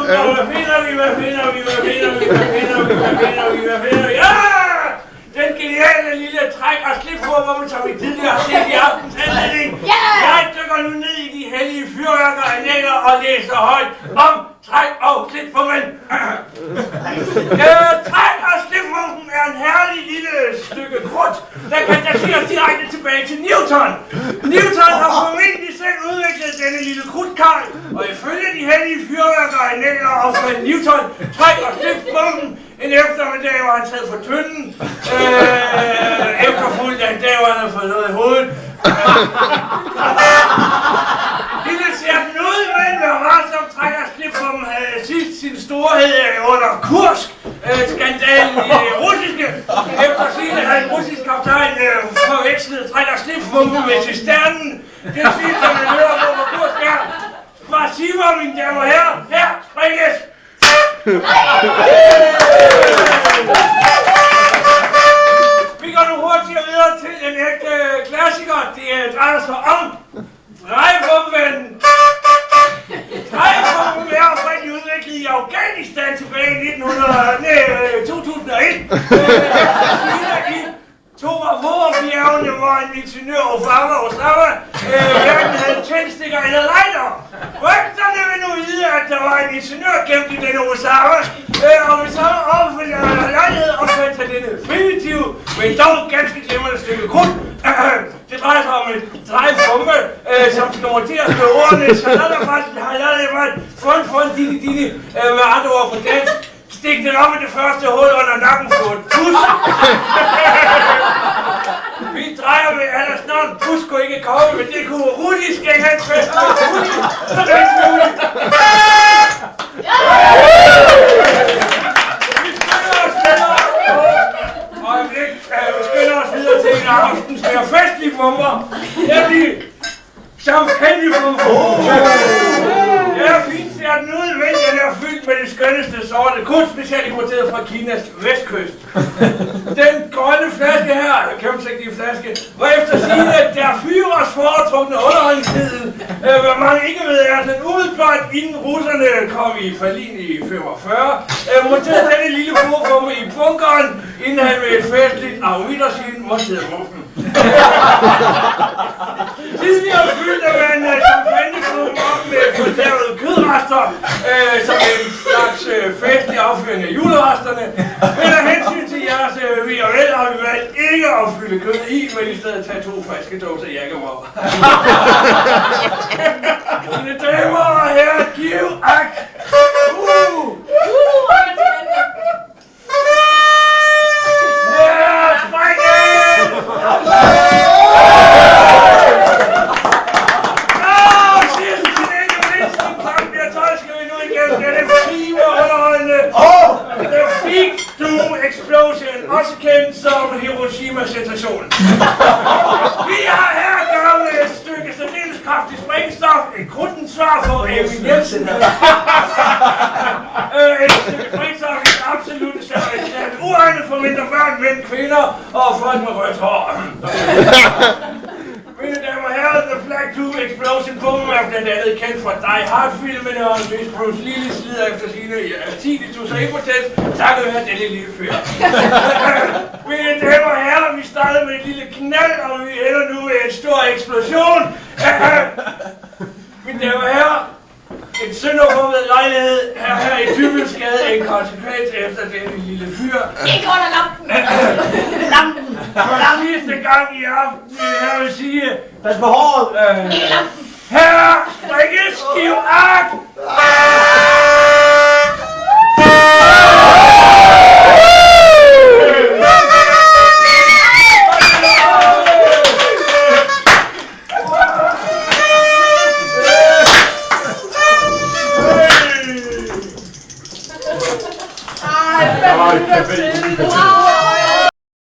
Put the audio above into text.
Hvad finder vi? Ja! Den geniale lille træk og slipformer, som vi tidligere har set i aftens anledning. Jeg dykker nu ned i de hellige fyrværker af næler og læser højt om træk og slipformen. Træk og slipformen er en herlig lille stykke krudt, der kan dateres direkte tilbage til Newton. Newton har formentlig selv udviklet denne lille krudtkarl, og ifølge de hellige fyrværker af næler opfandt Newton træk og slipformen en eftermiddag, hvor han sad for tynden, efterfulgt af en dag, hvor han havde fået noget i hovedet. Lille Cernode mand med som trækker slip, som havde sidst sin storhed under Kursk-skandalen i det russiske. Efter sigende havde en russisk kaptajn forvekslet trækker slip-fumpen med cisternen. Det sidste, man hører på Kursk er: Spasibo, mine damer og herrer, her springes! Vi går nu hurtigt videre til en ægte klassiker. Det drejer sig om drejebomben. Drejebomben er oprindeligt udviklet i Afghanistan tilbage i 2001. I Toravor-bjergene, hvor en ingeniør Osama hverken havde tændstikker eller lighter. Rygterne vil nu vide, at der var en ingeniør gemt i denne Osama, og ved samme lejlighed opfandt han denne primitive, men dog ganske glimrende stykke krudt. Det drejer sig om en drejebombe, som skal monteres med ordene Shalalafat, fun, dini, med andre ord på dansk. Stik den op i det første hul under nakken på et pus. Vi drejer med Anders navn. Pus kunne ikke komme, men det kunne Rudi skænke hans fest med Rudi. Så det er muligt. Vi skynder os videre til en af aftens mere festlige bomber. Nemlig champagnebomber. Ja, fint ser den ud, men den er fyldt med det skønneste sorte, kun specielt importeret fra Kinas vestkyst. Den grønne flaske her, gennemsigtige flaske, var efter sigende der fyrers foretrukne underholdningsmiddel. Hvad mange ikke ved er, at den umiddelbart inden russerne kom i Berlin i 45, monterede denne lille bordbombe i bunkeren, inden han med et festligt afvidersyn monterede bomben. Tidligere fyldte man champagnebomben op med fordærvede kødrester, som en slags festlig afføring af juleresterne. Men af hensyn til jeres vi og vel har vi valgt ikke at fylde kød i, men i stedet tage 2 friske dåser jakkemål. Mine damer og herrer, giv agt! Explosion, også kendt som Hiroshima-sensationen. Vi har her gamle et stykke særdeles kraftigt sprængstof, et krudtent svar for Emil Jensen. Et stykke sprængstof i absolut uegnet for mindre børn, mænd, kvinder og folk med rødt hår. Mine damer og herrer, The Flag 2 Explosion bomben er blandt andet kendt fra Die Hard-filmene, og hvis Bruce Willis slider efter sine tinnitus og impotens, takket være denne lille fyr. Mine damer og herrer, vi startede med et lille knald, og vi ender nu med en stor eksplosion. Mine damer og herrer, en sønderformet lejlighed her i Dybelsgade en konsekvens efter denne lille fyr. Ikke under lampen! Lampen! For sidste gang i aften, jeg vil sige... Pas på håret! Her, strikkes, giv agt!